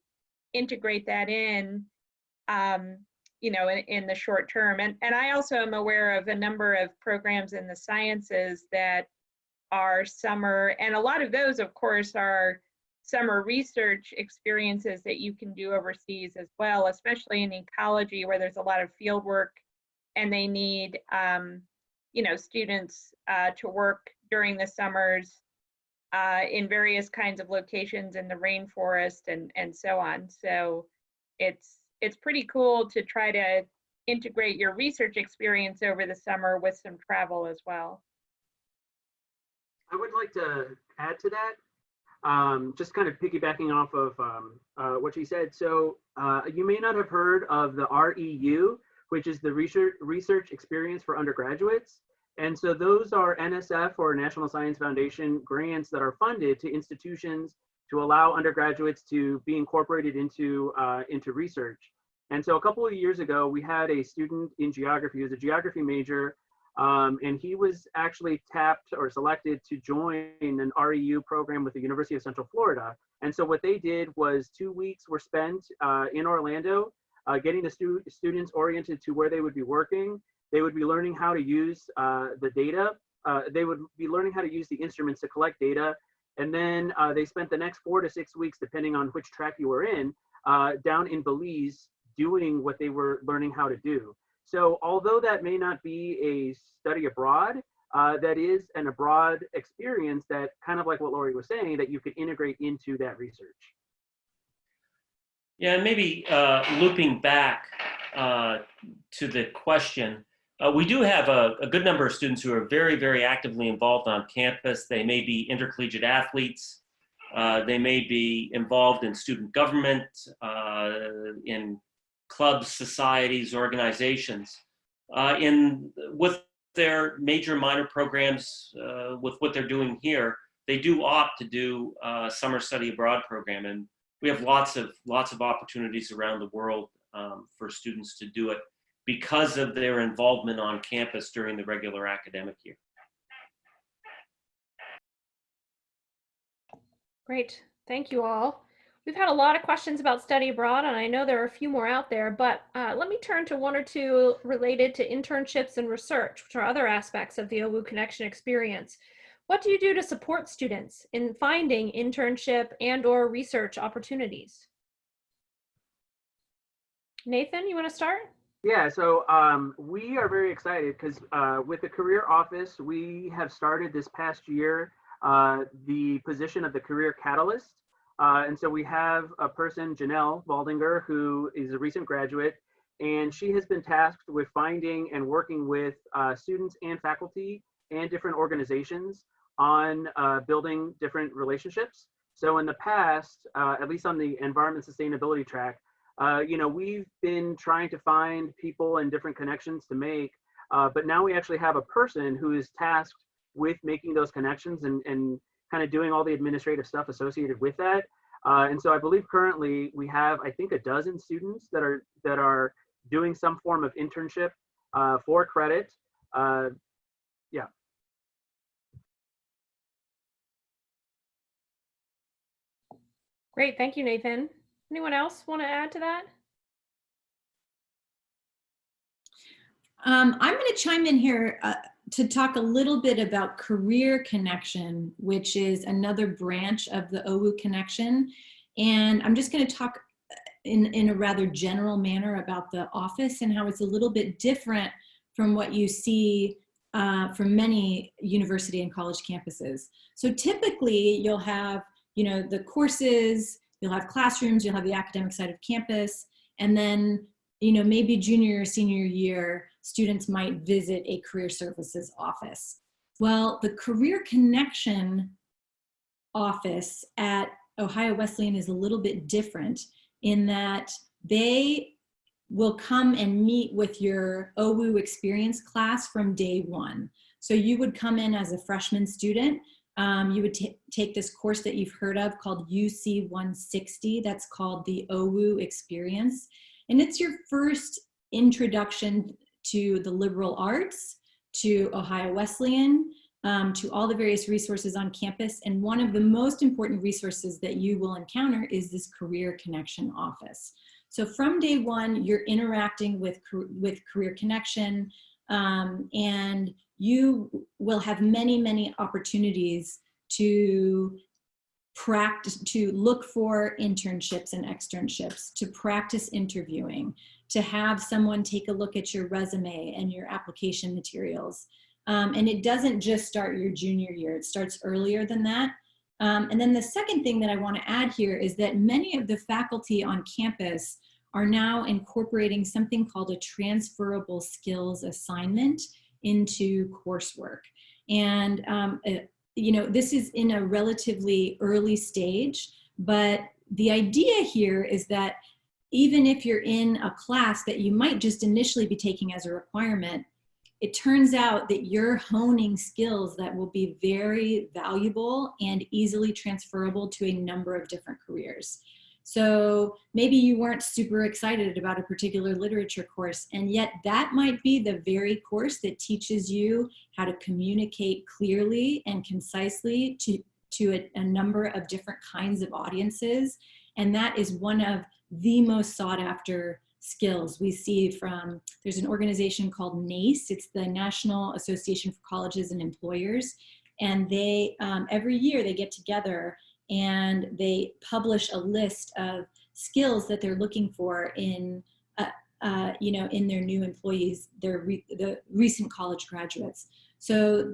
Speaker 5: integrate that in, you know, in the short term. And I also am aware of a number of programs in the sciences that are summer, and a lot of those, of course, are summer research experiences that you can do overseas as well, especially in ecology where there's a lot of field work and they need, you know, students to work during the summers in various kinds of locations in the rainforest and so on. So it's pretty cool to try to integrate your research experience over the summer with some travel as well.
Speaker 6: I would like to add to that. Just kind of piggybacking off of what she said. So you may not have heard of the REU, which is the Research Experience for Undergraduates. And so those are NSF, or National Science Foundation, grants that are funded to institutions to allow undergraduates to be incorporated into research. And so a couple of years ago, we had a student in geography, he was a geography major, and he was actually tapped or selected to join an REU program with the University of Central Florida. And so what they did was 2 weeks were spent in Orlando, getting the students oriented to where they would be working. They would be learning how to use the data. They would be learning how to use the instruments to collect data. And then they spent the next 4 to 6 weeks, depending on which track you were in, down in Belize doing what they were learning how to do. So although that may not be a study abroad, that is an abroad experience that, kind of like what Lori was saying, that you could integrate into that research.
Speaker 2: Yeah, maybe looping back to the question, we do have a good number of students who are very, very actively involved on campus. They may be intercollegiate athletes. They may be involved in student government, in clubs, societies, organizations. With their major minor programs, with what they're doing here, they do opt to do a summer study abroad program. And we have lots of opportunities around the world for students to do it because of their involvement on campus during the regular academic year.
Speaker 1: Great, thank you all. We've had a lot of questions about study abroad, and I know there are a few more out there, but let me turn to one or two related to internships and research, which are other aspects of the OWU Connection experience. What do you do to support students in finding internship and/or research opportunities? Nathan, you want to start?
Speaker 6: Yeah, so we are very excited because with the Career Office, we have started this past year the position of the Career Catalyst. And so we have a person, Janelle Baldinger, who is a recent graduate, and she has been tasked with finding and working with students and faculty and different organizations on building different relationships. So in the past, at least on the environment sustainability track, you know, we've been trying to find people and different connections to make, but now we actually have a person who is tasked with making those connections and kind of doing all the administrative stuff associated with that. And so I believe currently we have, I think, 12 students that are doing some form of internship for credit. Yeah.
Speaker 1: Great, thank you, Nathan. Anyone else want to add to that?
Speaker 3: I'm going to chime in here to talk a little bit about Career Connection, which is another branch of the OWU Connection. And I'm just going to talk in a rather general manner about the office and how it's a little bit different from what you see from many university and college campuses. So typically you'll have, you know, the courses, you'll have classrooms, you'll have the academic side of campus, and then, you know, maybe junior or senior year, students might visit a career services office. Well, the Career Connection office at Ohio Wesleyan is a little bit different in that they will come and meet with your OWU experience class from day one. So you would come in as a freshman student. You would take this course that you've heard of called UC 160. That's called the OWU experience. And it's your first introduction to the liberal arts, to Ohio Wesleyan, to all the various resources on campus. And one of the most important resources that you will encounter is this Career Connection office. So from day one, you're interacting with Career Connection, and you will have many, many opportunities to practice, to look for internships and externships, to practice interviewing, to have someone take a look at your resume and your application materials. And it doesn't just start your junior year, it starts earlier than that. And then the second thing that I want to add here is that many of the faculty on campus are now incorporating something called a transferable skills assignment into coursework. And you know, this is in a relatively early stage, but the idea here is that even if you're in a class that you might just initially be taking as a requirement, it turns out that you're honing skills that will be very valuable and easily transferable to a number of different careers. So maybe you weren't super excited about a particular literature course, and yet that might be the very course that teaches you how to communicate clearly and concisely to a number of different kinds of audiences. And that is one of the most sought after skills we see from, there's an organization called NACE, it's the National Association for Colleges and Employers. And they, every year they get together and they publish a list of skills that they're looking for in, you know, in their new employees, the recent college graduates. So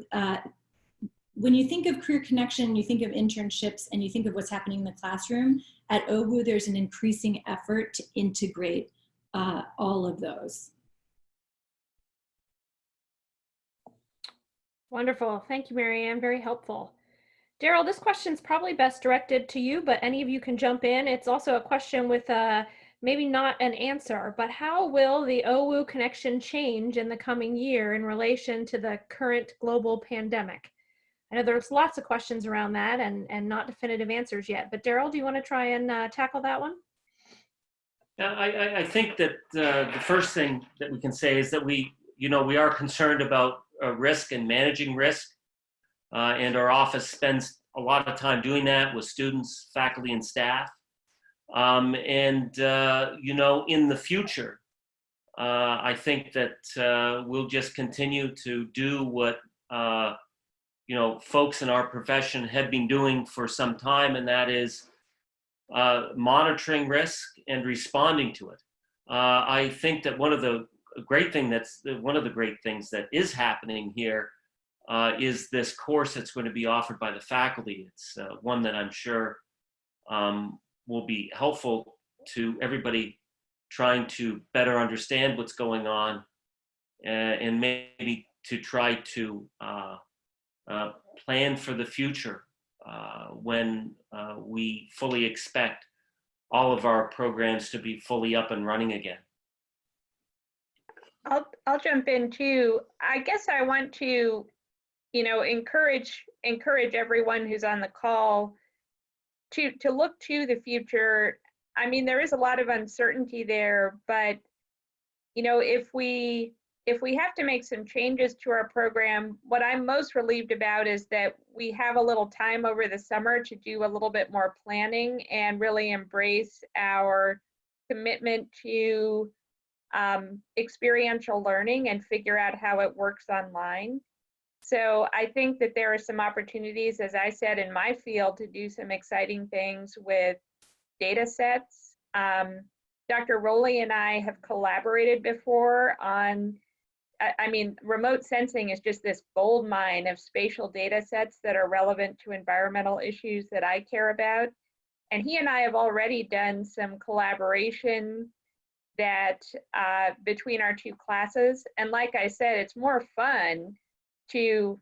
Speaker 3: when you think of Career Connection, you think of internships, and you think of what's happening in the classroom, at OWU there's an increasing effort to integrate all of those.
Speaker 1: Wonderful, thank you, Mary Ann, very helpful. Darryl, this question's probably best directed to you, but any of you can jump in. It's also a question with maybe not an answer, but how will the OWU Connection change in the coming year in relation to the current global pandemic? I know there's lots of questions around that and not definitive answers yet, but Darryl, do you want to try and tackle that one?
Speaker 2: I think that the first thing that we can say is that we are concerned about risk and managing risk, and our office spends a lot of time doing that with students, faculty, and staff. In the future, I think that we'll just continue to do what folks in our profession have been doing for some time, and that is monitoring risk and responding to it. I think that one of the great things that is happening here is this course that's going to be offered by the faculty. It's one that I'm sure will be helpful to everybody trying to better understand what's going on, and maybe to try to plan for the future when we fully expect all of our programs to be fully up and running again.
Speaker 5: I'll jump in too. I guess I want to, encourage everyone who's on the call to look to the future. I mean, there is a lot of uncertainty there, but if we have to make some changes to our program, what I'm most relieved about is that we have a little time over the summer to do a little bit more planning and really embrace our commitment to experiential learning and figure out how it works online. So I think that there are some opportunities, as I said, in my field to do some exciting things with data sets. Dr. Rowley and I have collaborated before on, remote sensing is just this gold mine of spatial data sets that are relevant to environmental issues that I care about. And he and I have already done some collaboration that between our two classes. And like I said, it's more fun to,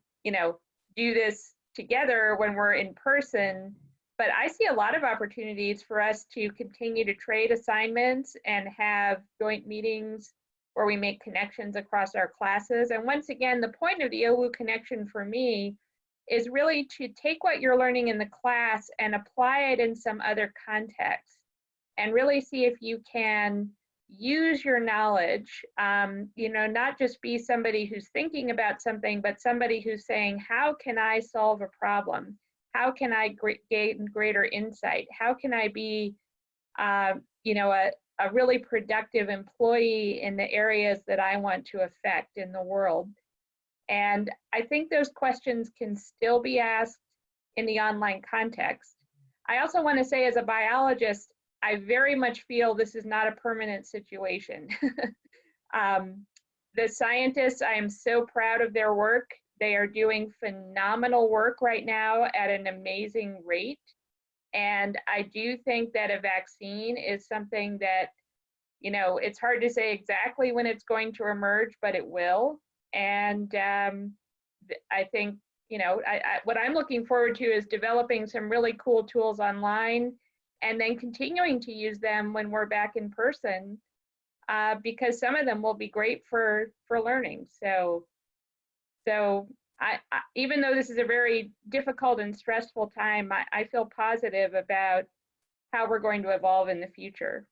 Speaker 5: do this together when we're in person. But I see a lot of opportunities for us to continue to trade assignments and have joint meetings where we make connections across our classes. And once again, the point of the OWU Connection for me is really to take what you're learning in the class and apply it in some other context and really see if you can use your knowledge, not just be somebody who's thinking about something, but somebody who's saying, how can I solve a problem? How can I gain greater insight? How can I be, a really productive employee in the areas that I want to affect in the world? And I think those questions can still be asked in the online context. I also want to say, as a biologist, I very much feel this is not a permanent situation. The scientists, I am so proud of their work. They are doing phenomenal work right now at an amazing rate. And I do think that a vaccine is something that, it's hard to say exactly when it's going to emerge, but it will. And I think, what I'm looking forward to is developing some really cool tools online and then continuing to use them when we're back in person, because some of them will be great for learning. So I even though this is a very difficult and stressful time, I feel positive about how we're going to evolve in the future.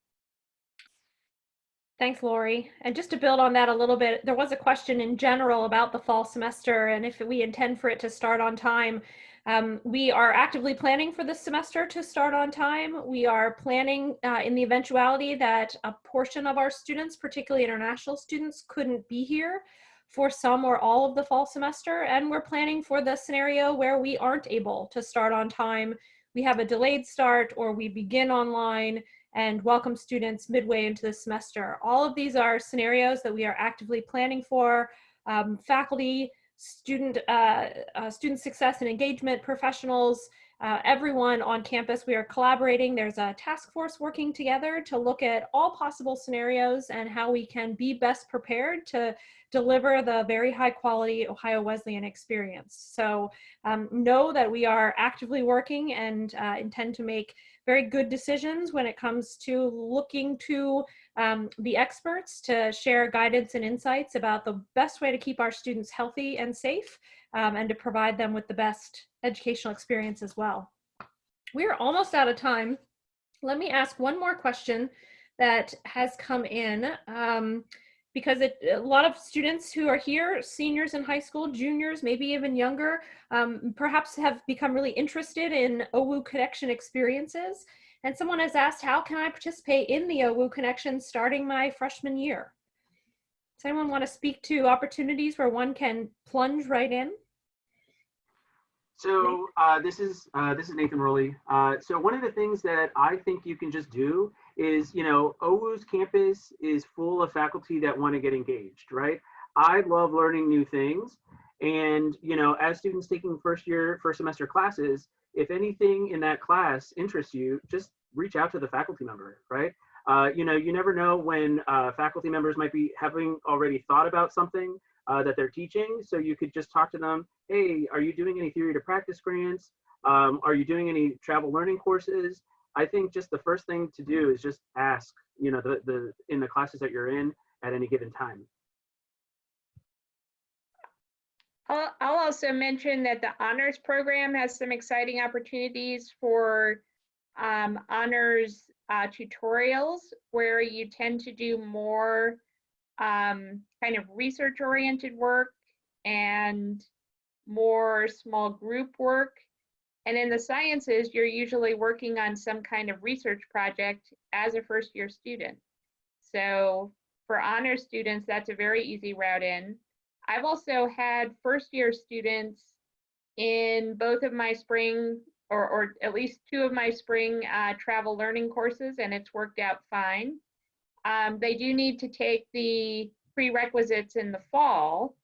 Speaker 1: Thanks, Lori. And just to build on that a little bit, there was a question in general about the fall semester and if we intend for it to start on time. We are actively planning for this semester to start on time. We are planning in the eventuality that a portion of our students, particularly international students, couldn't be here for some or all of the fall semester. And we're planning for the scenario where we aren't able to start on time. We have a delayed start, or we begin online and welcome students midway into the semester. All of these are scenarios that we are actively planning for. Faculty, student success and engagement professionals, everyone on campus, we are collaborating. There's a task force working together to look at all possible scenarios and how we can be best prepared to deliver the very high quality Ohio Wesleyan experience. So know that we are actively working and intend to make very good decisions when it comes to looking to the experts to share guidance and insights about the best way to keep our students healthy and safe, and to provide them with the best educational experience as well. We are almost out of time. Let me ask one more question that has come in, because a lot of students who are here, seniors in high school, juniors, maybe even younger, perhaps have become really interested in OWU Connection experiences. And someone has asked, how can I participate in the OWU Connection starting my freshman year? Does anyone want to speak to opportunities where one can plunge right in?
Speaker 6: So this is Nathan Rowley. So one of the things that I think you can just do is, OWU's campus is full of faculty that want to get engaged, right? I love learning new things. And, as students taking first semester classes, if anything in that class interests you, just reach out to the faculty member, right? You never know when faculty members might be having already thought about something that they're teaching. So you could just talk to them. Hey, are you doing any theory to practice grants? Are you doing any travel learning courses? I think just the first thing to do is just ask, in the classes that you're in at any given time.
Speaker 5: I'll also mention that the honors program has some exciting opportunities for honors tutorials, where you tend to do more kind of research-oriented work and more small group work. And in the sciences, you're usually working on some kind of research project as a first-year student. So for honors students, that's a very easy route in. I've also had first-year students in both of my spring, or at least two of my spring travel learning courses, and it's worked out fine. They do need to take the prerequisites in the fall,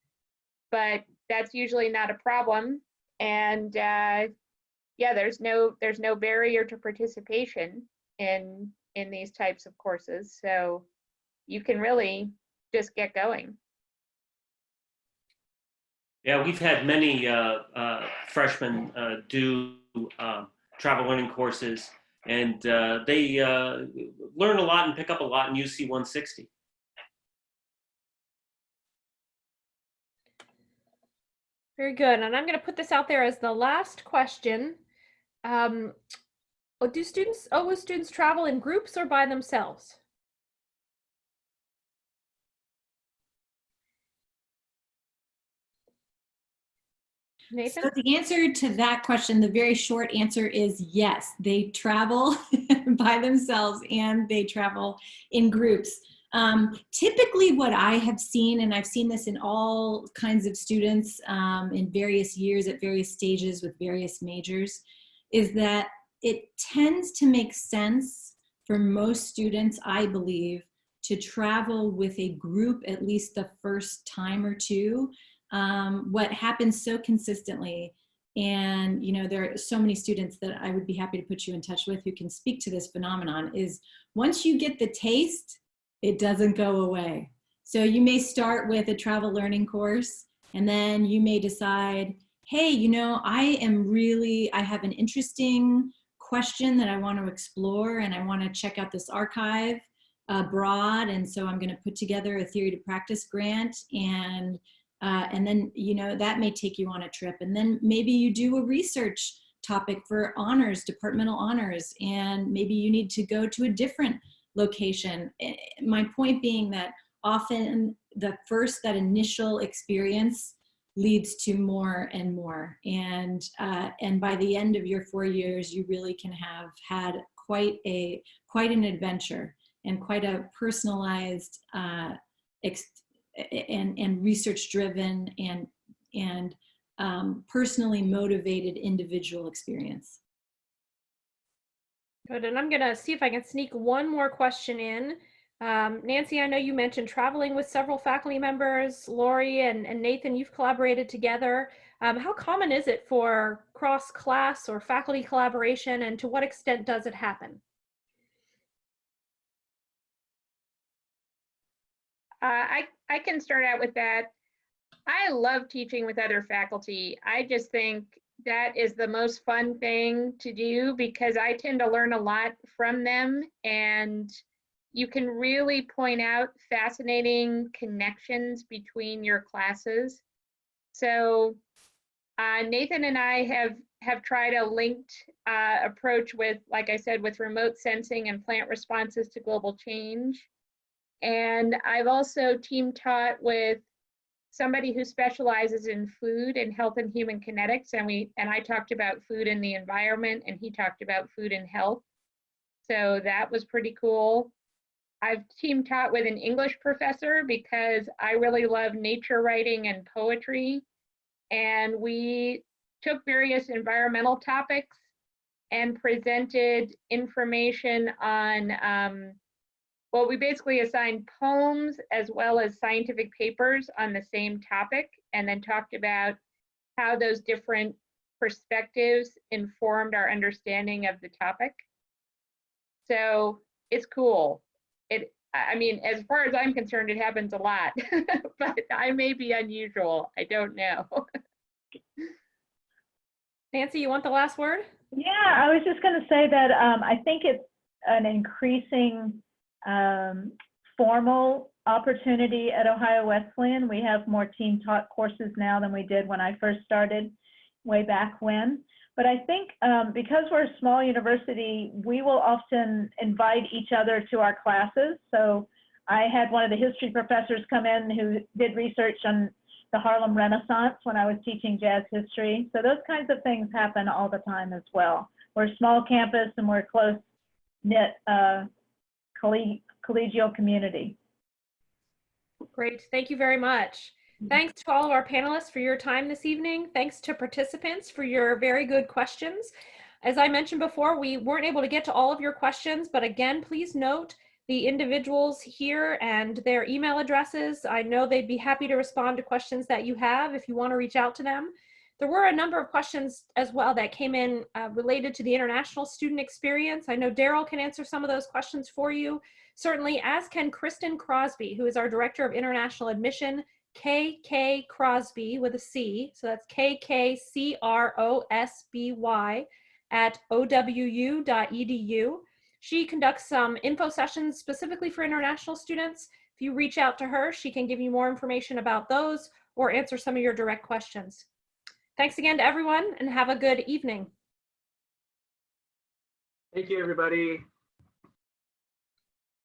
Speaker 5: but that's usually not a problem. And yeah, there's no barrier to participation in these types of courses, so you can really just get going.
Speaker 2: Yeah, we've had many freshmen do travel learning courses, and they learn a lot and pick up a lot in UC 160.
Speaker 1: Very good. And I'm going to put this out there as the last question. Do OWU students travel in groups or by themselves? Nathan?
Speaker 3: So the answer to that question, the very short answer is yes. They travel by themselves and they travel in groups. Typically what I have seen, and I've seen this in all kinds of students in various years at various stages with various majors, is that it tends to make sense for most students, I believe, to travel with a group at least the first time or two. What happens so consistently, and there are so many students that I would be happy to put you in touch with who can speak to this phenomenon, is once you get the taste, it doesn't go away. So you may start with a travel learning course, and then you may decide, hey, I have an interesting question that I want to explore, and I want to check out this archive abroad, and so I'm going to put together a theory to practice grant, and then, that may take you on a trip. And then maybe you do a research topic for honors, departmental honors, and maybe you need to go to a different location. My point being that often that initial experience leads to more and more. And by the end of your 4 years, you really can have had quite an adventure and quite a personalized and research-driven and personally motivated individual experience.
Speaker 1: Good, and I'm gonna see if I can sneak one more question in. Nancy, I know you mentioned traveling with several faculty members. Lori and Nathan, you've collaborated together. How common is it for cross-class or faculty collaboration, and to what extent does it happen?
Speaker 5: I can start out with that. I love teaching with other faculty. I just think that is the most fun thing to do, because I tend to learn a lot from them, and you can really point out fascinating connections between your classes. So Nathan and I have tried a linked approach with, like I said, with remote sensing and plant responses to global change. And I've also team taught with somebody who specializes in food and health and human kinetics. And I talked about food and the environment, and he talked about food and health. So that was pretty cool. I've team taught with an English professor because I really love nature writing and poetry. And we took various environmental topics and presented information on, well, we basically assigned poems as well as scientific papers on the same topic, and then talked about how those different perspectives informed our understanding of the topic. So it's cool. I mean, as far as I'm concerned, it happens a lot, but I may be unusual. I don't know.
Speaker 1: Nancy, you want the last word?
Speaker 4: Yeah, I was just going to say that I think it's an increasing formal opportunity at Ohio Wesleyan. We have more team taught courses now than we did when I first started way back when. But I think because we're a small university, we will often invite each other to our classes. So I had one of the history professors come in who did research on the Harlem Renaissance when I was teaching jazz history. So those kinds of things happen all the time as well. We're a small campus and we're a close-knit collegial community.
Speaker 1: Great, thank you very much. Thanks to all of our panelists for your time this evening. Thanks to participants for your very good questions. As I mentioned before, we weren't able to get to all of your questions, but again, please note the individuals here and their email addresses. I know they'd be happy to respond to questions that you have if you want to reach out to them. There were a number of questions as well that came in related to the international student experience. I know Darryl can answer some of those questions for you, certainly, as can Kristen Crosby, who is our Director of International Admission, KK Crosby with a C, so that's KKCROSBY at OWU.edu. She conducts some info sessions specifically for international students. If you reach out to her, she can give you more information about those or answer some of your direct questions. Thanks again to everyone and have a good evening.
Speaker 6: Thank you, everybody.